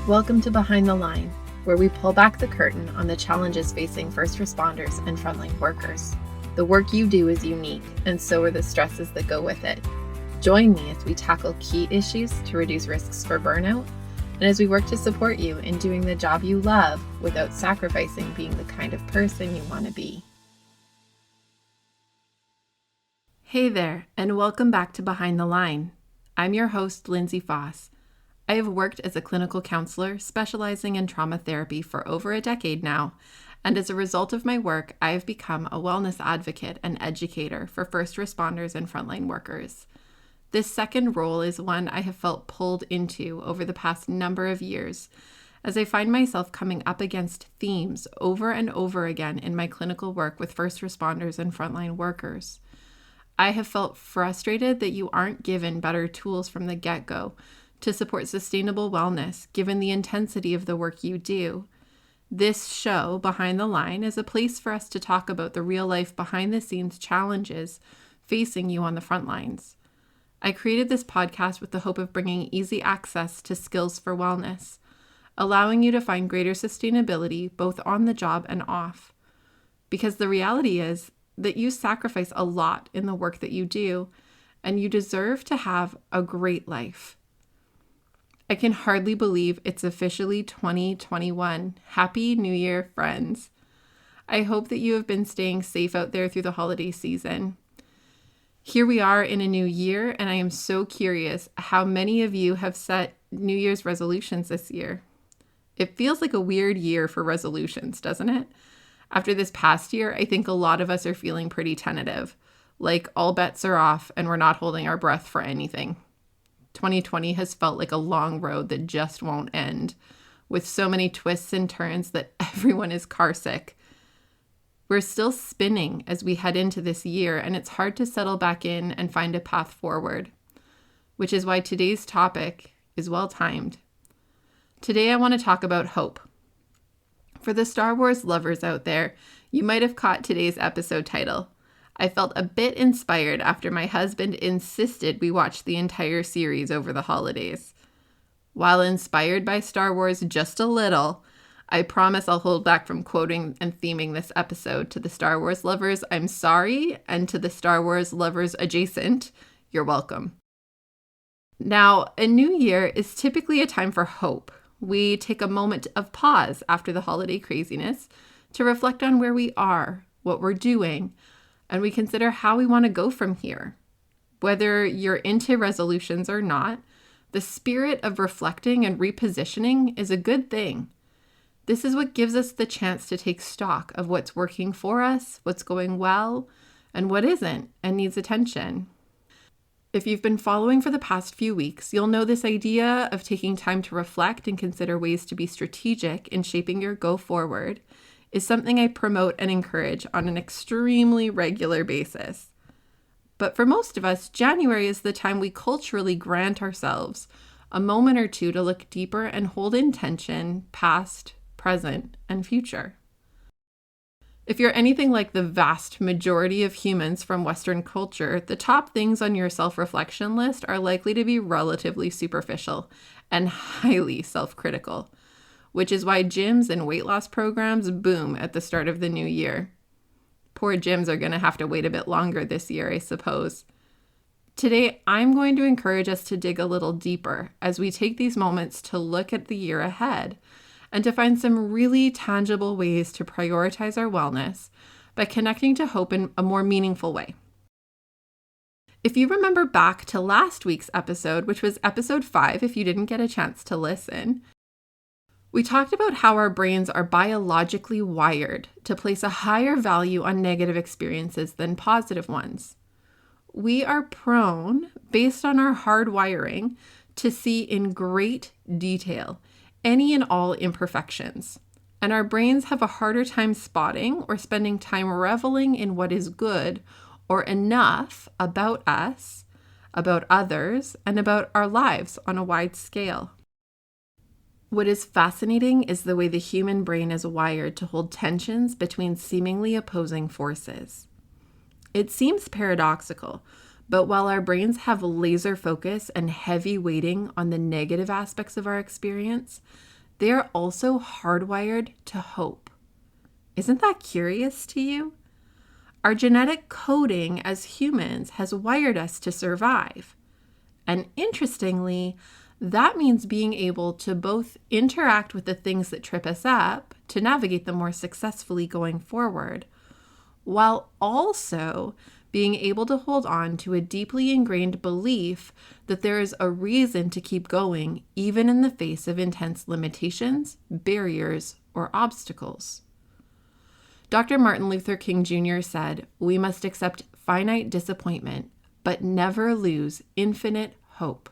Welcome to Behind the Line, where we pull back the curtain on the challenges facing first responders and frontline workers. The work you do is unique, and so are the stresses that go with it. Join me as we tackle key issues to reduce risks for burnout, and as we work to support you in doing the job you love without sacrificing being the kind of person you want to be. Hey there, and welcome back to Behind the Line. I'm your host, Lindsay Foss. I have worked as a clinical counselor specializing in trauma therapy for over a decade now, and as a result of my work, I have become a wellness advocate and educator for first responders and frontline workers. This second role is one I have felt pulled into over the past number of years, as I find myself coming up against themes over and over again in my clinical work with first responders and frontline workers. I have felt frustrated that you aren't given better tools from the get-go to support sustainable wellness, given the intensity of the work you do. This show, Behind the Line, is a place for us to talk about the real-life behind-the-scenes challenges facing you on the front lines. I created this podcast with the hope of bringing easy access to skills for wellness, allowing you to find greater sustainability both on the job and off. Because the reality is that you sacrifice a lot in the work that you do, and you deserve to have a great life. I can hardly believe it's officially 2021. Happy New Year, friends. I hope that you have been staying safe out there through the holiday season. Here we are in a new year, and I am so curious how many of you have set New Year's resolutions this year. It feels like a weird year for resolutions, doesn't it? After this past year, I think a lot of us are feeling pretty tentative, like all bets are off and we're not holding our breath for anything. 2020 has felt like a long road that just won't end, with so many twists and turns that everyone is carsick. We're still spinning as we head into this year, and it's hard to settle back in and find a path forward, which is why today's topic is well-timed. Today I want to talk about hope. For the Star Wars lovers out there, you might have caught today's episode title. I felt a bit inspired after my husband insisted we watch the entire series over the holidays. While inspired by Star Wars just a little, I promise I'll hold back from quoting and theming this episode. To the Star Wars lovers, I'm sorry, and to the Star Wars lovers adjacent, you're welcome. Now, a new year is typically a time for hope. We take a moment of pause after the holiday craziness to reflect on where we are, what we're doing, and we consider how we want to go from here. Whether you're into resolutions or not, the spirit of reflecting and repositioning is a good thing. This is what gives us the chance to take stock of what's working for us, what's going well, and what isn't and needs attention. If you've been following for the past few weeks, you'll know this idea of taking time to reflect and consider ways to be strategic in shaping your go forward is something I promote and encourage on an extremely regular basis. But for most of us, January is the time we culturally grant ourselves a moment or two to look deeper and hold intention, past, present, and future. If you're anything like the vast majority of humans from Western culture, the top things on your self-reflection list are likely to be relatively superficial and highly self-critical, which is why gyms and weight loss programs boom at the start of the new year. Poor gyms are going to have to wait a bit longer this year, I suppose. Today, I'm going to encourage us to dig a little deeper as we take these moments to look at the year ahead and to find some really tangible ways to prioritize our wellness by connecting to hope in a more meaningful way. If you remember back to last week's episode, which was episode 5, if you didn't get a chance to listen, we talked about how our brains are biologically wired to place a higher value on negative experiences than positive ones. We are prone, based on our hardwiring, to see in great detail any and all imperfections, and our brains have a harder time spotting or spending time reveling in what is good or enough about us, about others, and about our lives on a wide scale. What is fascinating is the way the human brain is wired to hold tensions between seemingly opposing forces. It seems paradoxical, but while our brains have laser focus and heavy weighting on the negative aspects of our experience, they are also hardwired to hope. Isn't that curious to you? Our genetic coding as humans has wired us to survive. And interestingly, that means being able to both interact with the things that trip us up to navigate them more successfully going forward, while also being able to hold on to a deeply ingrained belief that there is a reason to keep going, even in the face of intense limitations, barriers, or obstacles. Dr. Martin Luther King Jr. said, "We must accept finite disappointment, but never lose infinite hope."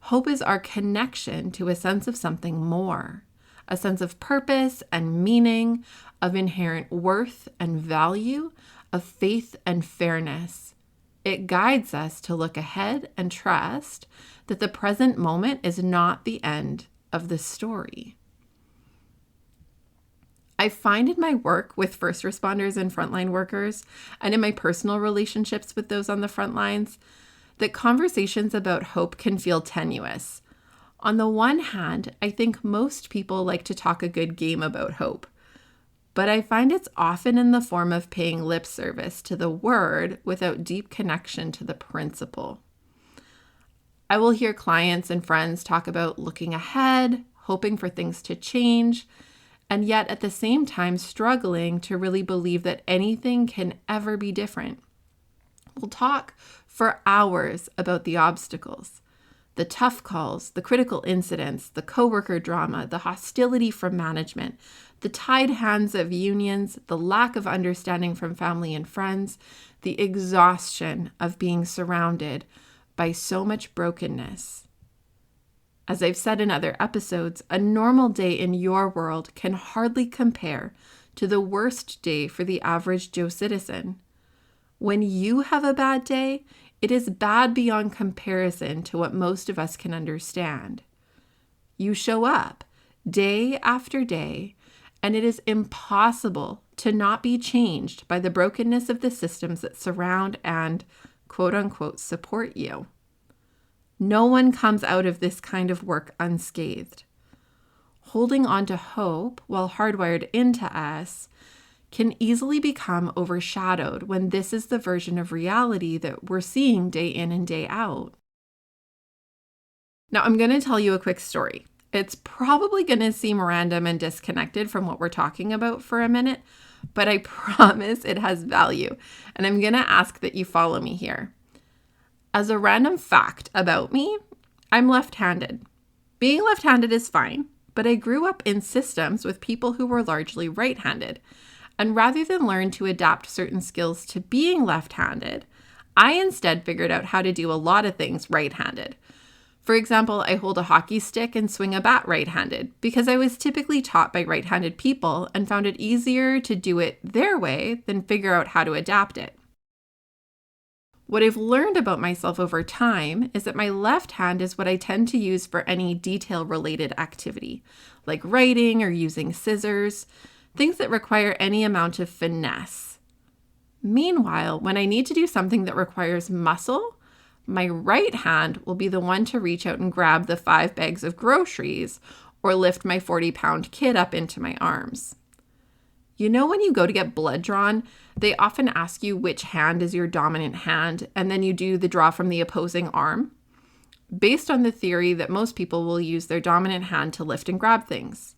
Hope is our connection to a sense of something more, a sense of purpose and meaning, of inherent worth and value, of faith and fairness. It guides us to look ahead and trust that the present moment is not the end of the story. I find in my work with first responders and frontline workers, and in my personal relationships with those on the front lines, that conversations about hope can feel tenuous. On the one hand, I think most people like to talk a good game about hope, but I find it's often in the form of paying lip service to the word without deep connection to the principle. I will hear clients and friends talk about looking ahead, hoping for things to change, and yet at the same time struggling to really believe that anything can ever be different. We'll talk for hours about the obstacles, the tough calls, the critical incidents, the coworker drama, the hostility from management, the tied hands of unions, the lack of understanding from family and friends, the exhaustion of being surrounded by so much brokenness. As I've said in other episodes, a normal day in your world can hardly compare to the worst day for the average Joe citizen. When you have a bad day, it is bad beyond comparison to what most of us can understand. You show up day after day, and it is impossible to not be changed by the brokenness of the systems that surround and, quote unquote, support you. No one comes out of this kind of work unscathed. Holding on to hope, while hardwired into us, can easily become overshadowed when this is the version of reality that we're seeing day in and day out. Now, I'm going to tell you a quick story. It's probably going to seem random and disconnected from what we're talking about for a minute, but I promise it has value, and I'm going to ask that you follow me here. As a random fact about me, I'm left-handed. Being left-handed is fine, but I grew up in systems with people who were largely right-handed. And rather than learn to adapt certain skills to being left-handed, I instead figured out how to do a lot of things right-handed. For example, I hold a hockey stick and swing a bat right-handed because I was typically taught by right-handed people and found it easier to do it their way than figure out how to adapt it. What I've learned about myself over time is that my left hand is what I tend to use for any detail-related activity, like writing or using scissors, things that require any amount of finesse. Meanwhile, when I need to do something that requires muscle, my right hand will be the one to reach out and grab the 5 bags of groceries or lift my 40-pound kid up into my arms. You know, when you go to get blood drawn, they often ask you which hand is your dominant hand, and then you do the draw from the opposing arm, based on the theory that most people will use their dominant hand to lift and grab things.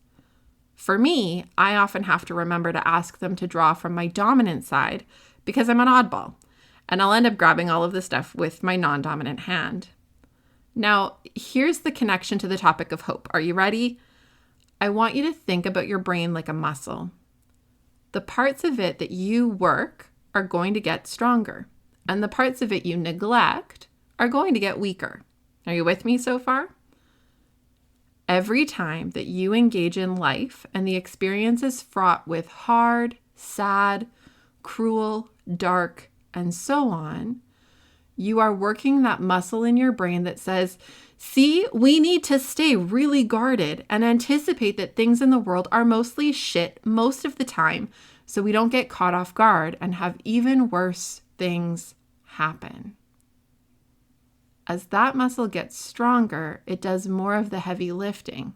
For me, I often have to remember to ask them to draw from my dominant side because I'm an oddball, and I'll end up grabbing all of the stuff with my non-dominant hand. Now, here's the connection to the topic of hope. Are you ready? I want you to think about your brain like a muscle. The parts of it that you work are going to get stronger, and the parts of it you neglect are going to get weaker. Are you with me so far? Every time that you engage in life and the experience is fraught with hard, sad, cruel, dark, and so on, you are working that muscle in your brain that says, see, we need to stay really guarded and anticipate that things in the world are mostly shit most of the time so we don't get caught off guard and have even worse things happen. As that muscle gets stronger, it does more of the heavy lifting.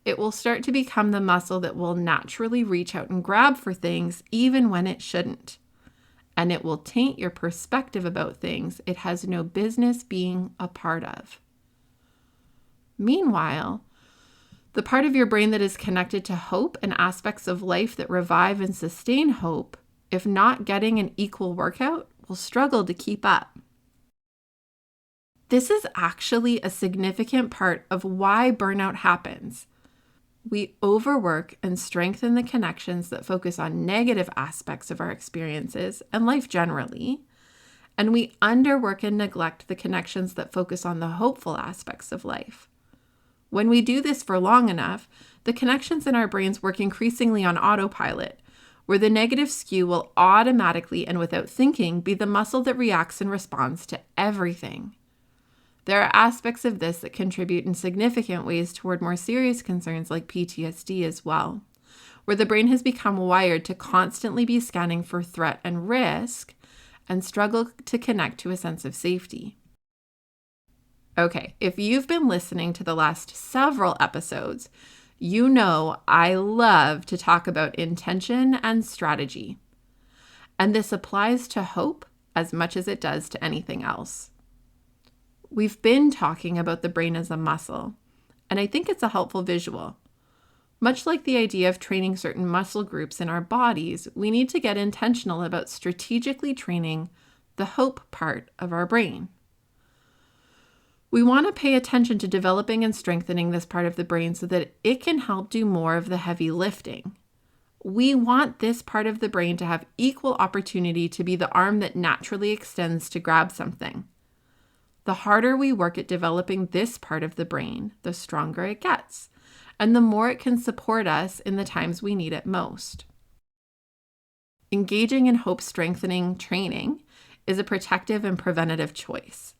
It will start to become the muscle that will naturally reach out and grab for things even when it shouldn't. And it will taint your perspective about things it has no business being a part of. Meanwhile, the part of your brain that is connected to hope and aspects of life that revive and sustain hope, if not getting an equal workout, will struggle to keep up. This is actually a significant part of why burnout happens. We overwork and strengthen the connections that focus on negative aspects of our experiences and life generally, and we underwork and neglect the connections that focus on the hopeful aspects of life. When we do this for long enough, the connections in our brains work increasingly on autopilot, where the negative skew will automatically and without thinking be the muscle that reacts and responds to everything. There are aspects of this that contribute in significant ways toward more serious concerns like PTSD as well, where the brain has become wired to constantly be scanning for threat and risk and struggle to connect to a sense of safety. Okay, if you've been listening to the last several episodes, you know I love to talk about intention and strategy. And this applies to hope as much as it does to anything else. We've been talking about the brain as a muscle, and I think it's a helpful visual. Much like the idea of training certain muscle groups in our bodies, we need to get intentional about strategically training the hope part of our brain. We want to pay attention to developing and strengthening this part of the brain so that it can help do more of the heavy lifting. We want this part of the brain to have equal opportunity to be the arm that naturally extends to grab something. The harder we work at developing this part of the brain, the stronger it gets, and the more it can support us in the times we need it most. Engaging in hope-strengthening training is a protective and preventative choice.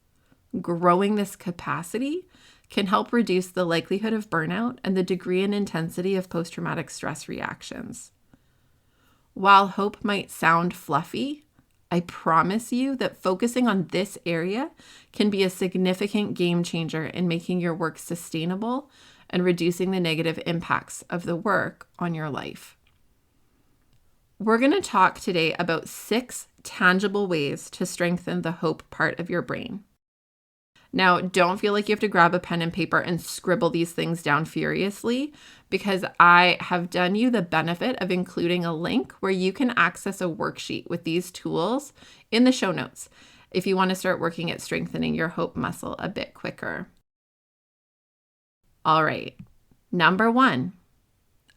Growing this capacity can help reduce the likelihood of burnout and the degree and intensity of post-traumatic stress reactions. While hope might sound fluffy, I promise you that focusing on this area can be a significant game changer in making your work sustainable and reducing the negative impacts of the work on your life. We're going to talk today about 6 tangible ways to strengthen the hope part of your brain. Now, don't feel like you have to grab a pen and paper and scribble these things down furiously, because I have done you the benefit of including a link where you can access a worksheet with these tools in the show notes if you want to start working at strengthening your hope muscle a bit quicker. All right, number 1,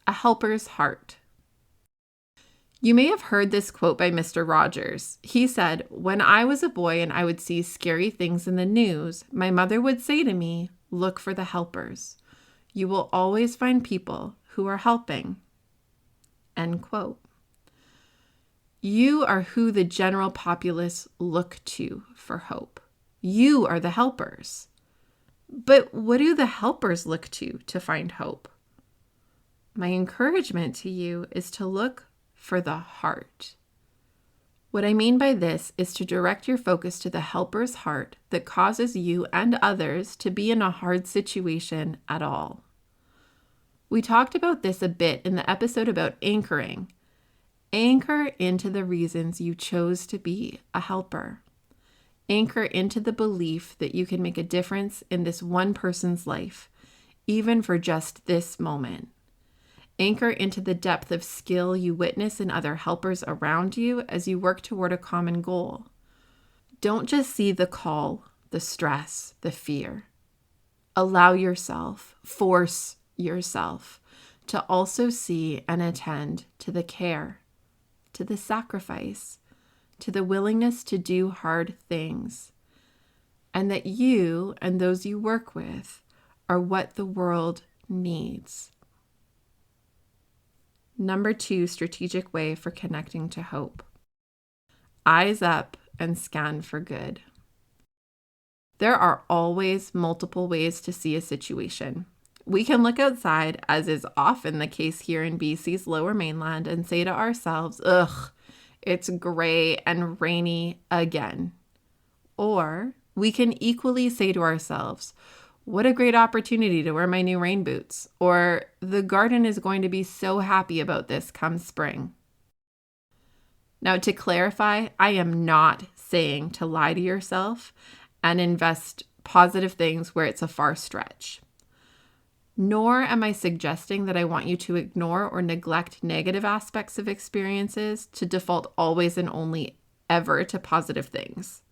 a helper's heart. You may have heard this quote by Mr. Rogers. He said, "When I was a boy and I would see scary things in the news, my mother would say to me, 'Look for the helpers. You will always find people who are helping.'" End quote. You are who the general populace look to for hope. You are the helpers. But what do the helpers look to find hope? My encouragement to you is to look for the heart. What I mean by this is to direct your focus to the helper's heart that causes you and others to be in a hard situation at all. We talked about this a bit in the episode about anchoring. Anchor into the reasons you chose to be a helper. Anchor into the belief that you can make a difference in this one person's life, even for just this moment. Anchor into the depth of skill you witness in other helpers around you as you work toward a common goal. Don't just see the call, the stress, the fear. Allow yourself, force yourself to also see and attend to the care, to the sacrifice, to the willingness to do hard things, and that you and those you work with are what the world needs. Number 2 strategic way for connecting to hope. Eyes up and scan for good. There are always multiple ways to see a situation. We can look outside, as is often the case here in BC's Lower Mainland, and say to ourselves, "Ugh, it's gray and rainy again." Or we can equally say to ourselves, What a great opportunity to wear my new rain boots. Or the garden is going to be so happy about this come spring. Now, to clarify, I am not saying to lie to yourself and invest positive things where it's a far stretch. Nor am I suggesting that I want you to ignore or neglect negative aspects of experiences to default always and only ever to positive things.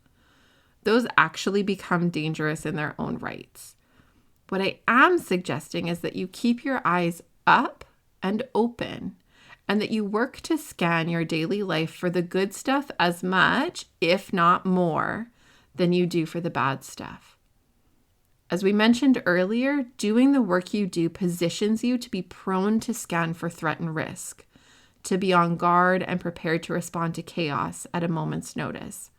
Those actually become dangerous in their own rights. What I am suggesting is that you keep your eyes up and open, and that you work to scan your daily life for the good stuff as much, if not more, than you do for the bad stuff. As we mentioned earlier, doing the work you do positions you to be prone to scan for threat and risk, to be on guard and prepared to respond to chaos at a moment's notice.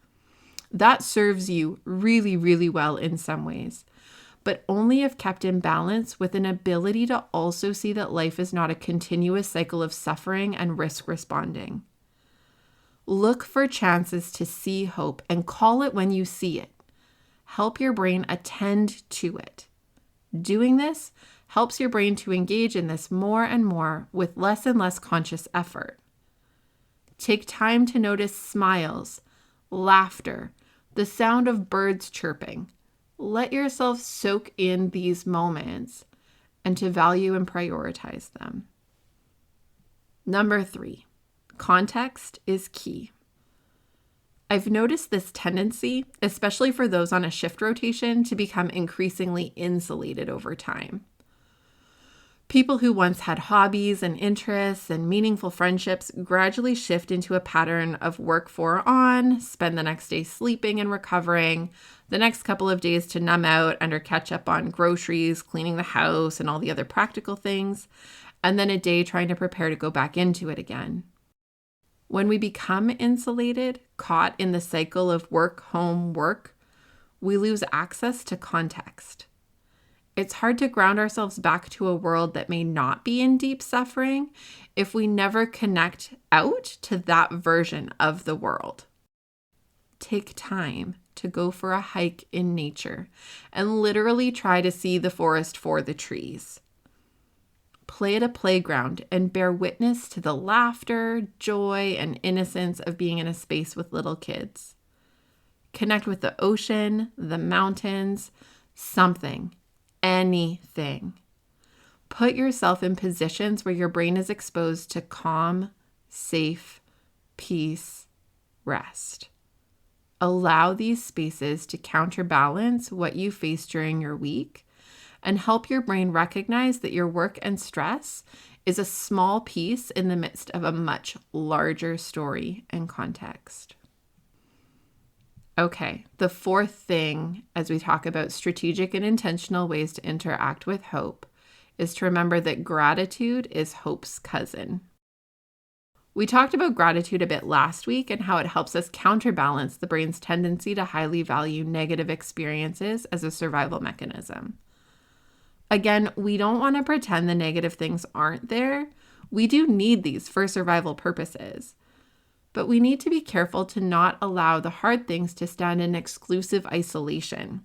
That serves you really, really well in some ways, but only if kept in balance with an ability to also see that life is not a continuous cycle of suffering and risk responding. Look for chances to see hope and call it when you see it. Help your brain attend to it. Doing this helps your brain to engage in this more and more with less and less conscious effort. Take time to notice smiles, laughter, the sound of birds chirping. Let yourself soak in these moments and to value and prioritize them. Number 3, context is key. I've noticed this tendency, especially for those on a shift rotation, to become increasingly insulated over time. People who once had hobbies and interests and meaningful friendships gradually shift into a pattern of work 4 on, spend the next day sleeping and recovering, the next couple of days to numb out and or catch up on groceries, cleaning the house, and all the other practical things, and then a day trying to prepare to go back into it again. When we become insulated, caught in the cycle of work, home, work, we lose access to context. It's hard to ground ourselves back to a world that may not be in deep suffering if we never connect out to that version of the world. Take time to go for a hike in nature and literally try to see the forest for the trees. Play at a playground and bear witness to the laughter, joy, and innocence of being in a space with little kids. Connect with the ocean, the mountains, something, anything. Put yourself in positions where your brain is exposed to calm, safe, peace, rest. Allow these spaces to counterbalance what you face during your week and help your brain recognize that your work and stress is a small piece in the midst of a much larger story and context. Okay, the 4th thing as we talk about strategic and intentional ways to interact with hope is to remember that gratitude is hope's cousin. We talked about gratitude a bit last week and how it helps us counterbalance the brain's tendency to highly value negative experiences as a survival mechanism. Again, we don't want to pretend the negative things aren't there. We do need these for survival purposes. But we need to be careful to not allow the hard things to stand in exclusive isolation.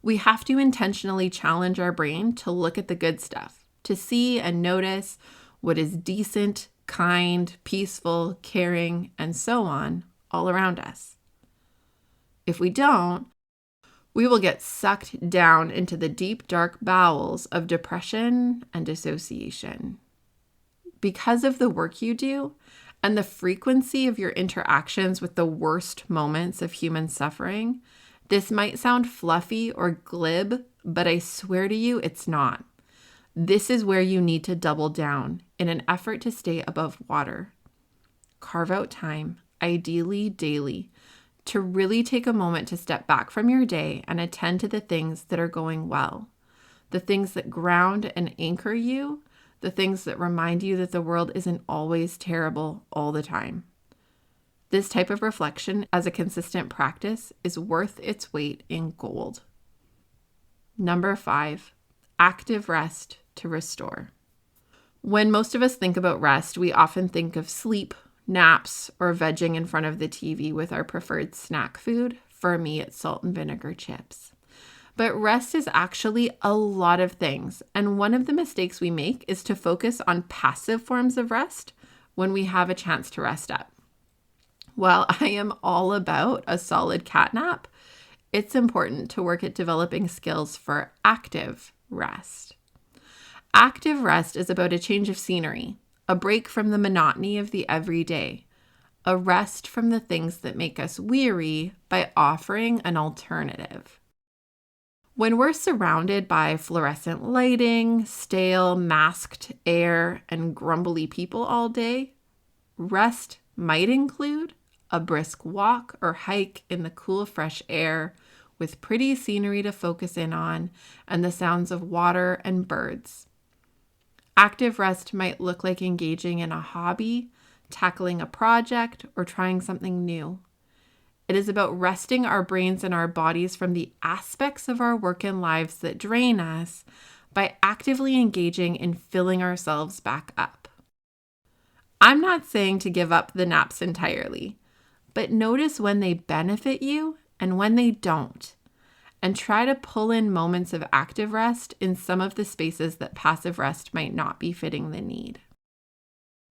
We have to intentionally challenge our brain to look at the good stuff, to see and notice what is decent, kind, peaceful, caring, and so on all around us. If we don't, we will get sucked down into the deep, dark bowels of depression and dissociation. Because of the work you do and the frequency of your interactions with the worst moments of human suffering, this might sound fluffy or glib, but I swear to you, it's not. This is where you need to double down in an effort to stay above water. Carve out time, ideally daily, to really take a moment to step back from your day and attend to the things that are going well, the things that ground and anchor you, the things that remind you that the world isn't always terrible all the time. This type of reflection as a consistent practice is worth its weight in gold. Number 5, active rest to restore. When most of us think about rest, we often think of sleep, naps, or vegging in front of the TV with our preferred snack food. For me, it's salt and vinegar chips. But rest is actually a lot of things. And one of the mistakes we make is to focus on passive forms of rest when we have a chance to rest up. While I am all about a solid cat nap, it's important to work at developing skills for active rest. Active rest is about a change of scenery, a break from the monotony of the everyday, a rest from the things that make us weary by offering an alternative. When we're surrounded by fluorescent lighting, stale, masked air, and grumbly people all day, rest might include a brisk walk or hike in the cool, fresh air with pretty scenery to focus in on and the sounds of water and birds. Active rest might look like engaging in a hobby, tackling a project, or trying something new. It is about resting our brains and our bodies from the aspects of our work and lives that drain us by actively engaging in filling ourselves back up. I'm not saying to give up the naps entirely, but notice when they benefit you and when they don't, and try to pull in moments of active rest in some of the spaces that passive rest might not be fitting the need.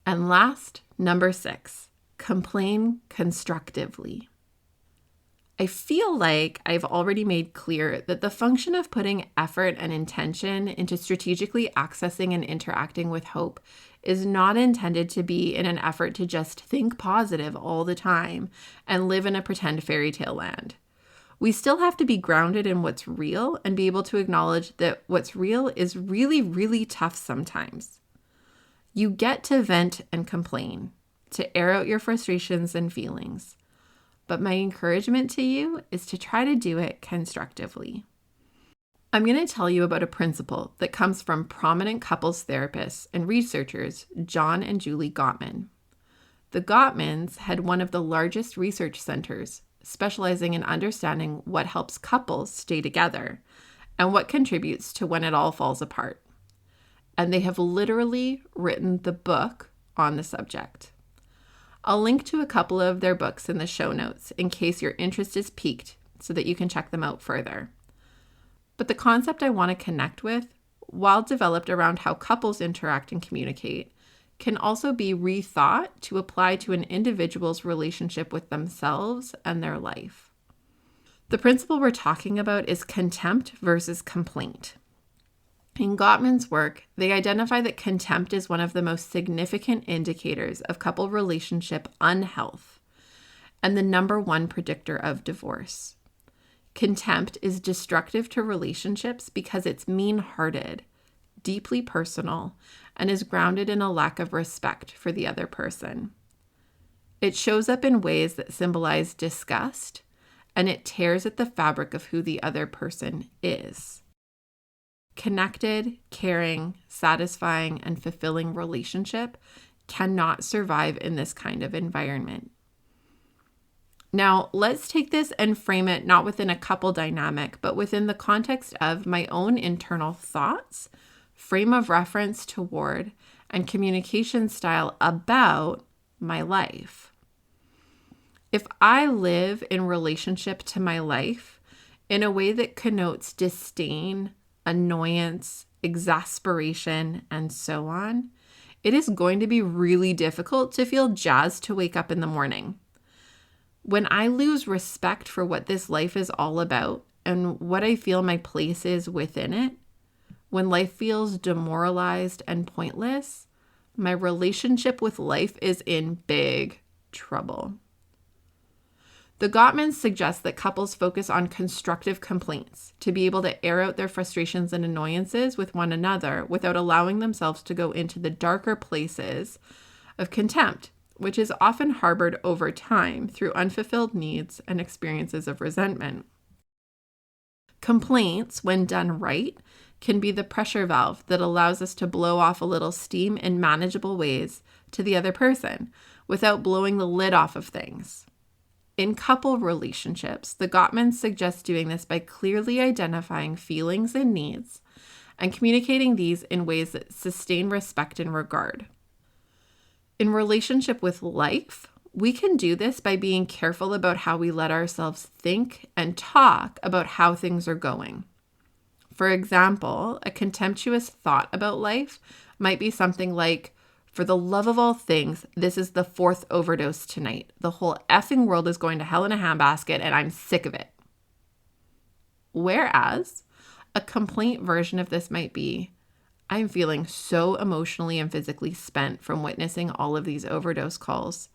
And last, number 6, complain constructively. I feel like I've already made clear that the function of putting effort and intention into strategically accessing and interacting with hope is not intended to be in an effort to just think positive all the time and live in a pretend fairy tale land. We still have to be grounded in what's real and be able to acknowledge that what's real is really, really tough sometimes. You get to vent and complain, to air out your frustrations and feelings. But my encouragement to you is to try to do it constructively. I'm going to tell you about a principle that comes from prominent couples therapists and researchers, John and Julie Gottman. The Gottmans had one of the largest research centers, specializing in understanding what helps couples stay together and what contributes to when it all falls apart. And they have literally written the book on the subject. I'll link to a couple of their books in the show notes in case your interest is piqued so that you can check them out further. But the concept I want to connect with, while developed around how couples interact and communicate, can also be rethought to apply to an individual's relationship with themselves and their life. The principle we're talking about is contempt versus complaint. In Gottman's work, they identify that contempt is one of the most significant indicators of couple relationship unhealth and the number one predictor of divorce. Contempt is destructive to relationships because it's mean-hearted, deeply personal, and is grounded in a lack of respect for the other person. It shows up in ways that symbolize disgust, and it tears at the fabric of who the other person is. Connected, caring, satisfying, and fulfilling relationship cannot survive in this kind of environment. Now, let's take this and frame it not within a couple dynamic, but within the context of my own internal thoughts, frame of reference toward, and communication style about my life. If I live in relationship to my life in a way that connotes disdain, annoyance, exasperation, and so on, it is going to be really difficult to feel jazzed to wake up in the morning. When I lose respect for what this life is all about and what I feel my place is within it, when life feels demoralized and pointless, my relationship with life is in big trouble. The Gottmans suggest that couples focus on constructive complaints to be able to air out their frustrations and annoyances with one another without allowing themselves to go into the darker places of contempt, which is often harbored over time through unfulfilled needs and experiences of resentment. Complaints, when done right, can be the pressure valve that allows us to blow off a little steam in manageable ways to the other person without blowing the lid off of things. In couple relationships, the Gottmans suggest doing this by clearly identifying feelings and needs and communicating these in ways that sustain respect and regard. In relationship with life, we can do this by being careful about how we let ourselves think and talk about how things are going. For example, a contemptuous thought about life might be something like, for the love of all things, this is the 4th overdose tonight. The whole effing world is going to hell in a handbasket and I'm sick of it. Whereas a complaint version of this might be, I'm feeling so emotionally and physically spent from witnessing all of these overdose calls.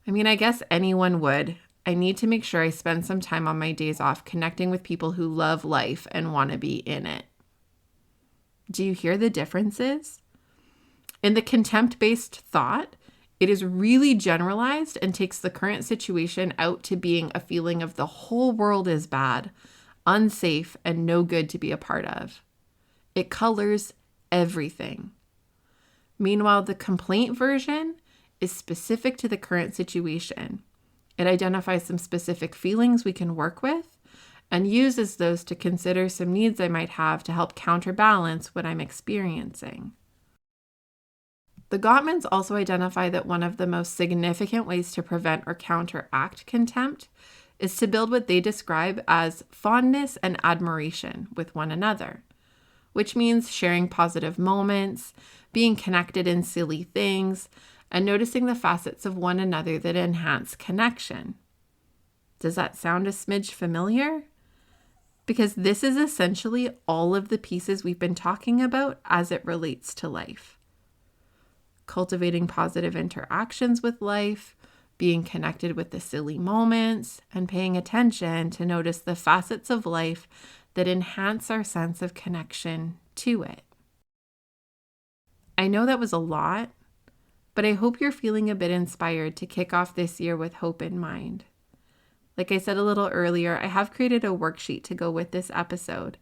I mean, I guess anyone would. I need to make sure I spend some time on my days off connecting with people who love life and want to be in it. Do you hear the differences? In the contempt-based thought, it is really generalized and takes the current situation out to being a feeling of the whole world is bad, unsafe, and no good to be a part of. It colors everything. Meanwhile, the complaint version is specific to the current situation. It identifies some specific feelings we can work with and uses those to consider some needs I might have to help counterbalance what I'm experiencing. The Gottmans also identify that one of the most significant ways to prevent or counteract contempt is to build what they describe as fondness and admiration with one another, which means sharing positive moments, being connected in silly things, and noticing the facets of one another that enhance connection. Does that sound a smidge familiar? Because this is essentially all of the pieces we've been talking about as it relates to life. Cultivating positive interactions with life, being connected with the silly moments, and paying attention to notice the facets of life that enhance our sense of connection to it. I know that was a lot, but I hope you're feeling a bit inspired to kick off this year with hope in mind. Like I said a little earlier, I have created a worksheet to go with this episode.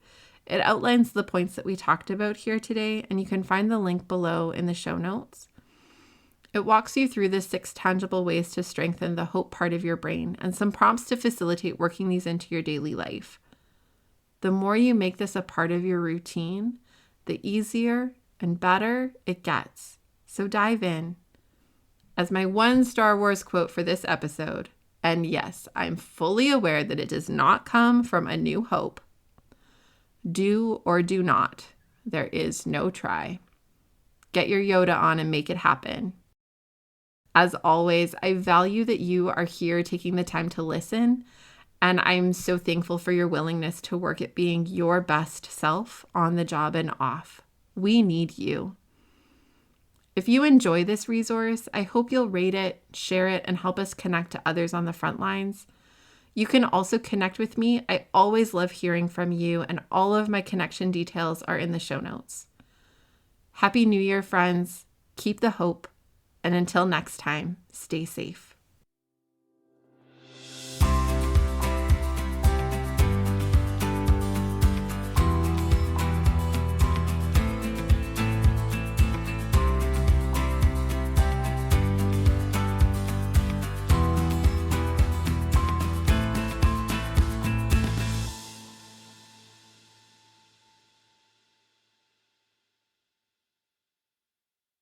It outlines the points that we talked about here today, and you can find the link below in the show notes. It walks you through the 6 tangible ways to strengthen the hope part of your brain and some prompts to facilitate working these into your daily life. The more you make this a part of your routine, the easier and better it gets. So dive in. As my one Star Wars quote for this episode, and yes, I'm fully aware that it does not come from A New Hope. Do or do not. There is no try. Get your Yoda on and make it happen. As always, I value that you are here taking the time to listen, and I'm so thankful for your willingness to work at being your best self on the job and off. We need you. If you enjoy this resource, I hope you'll rate it, share it, and help us connect to others on the front lines. You can also connect with me. I always love hearing from you, and all of my connection details are in the show notes. Happy New Year, friends. Keep the hope. And until next time, stay safe.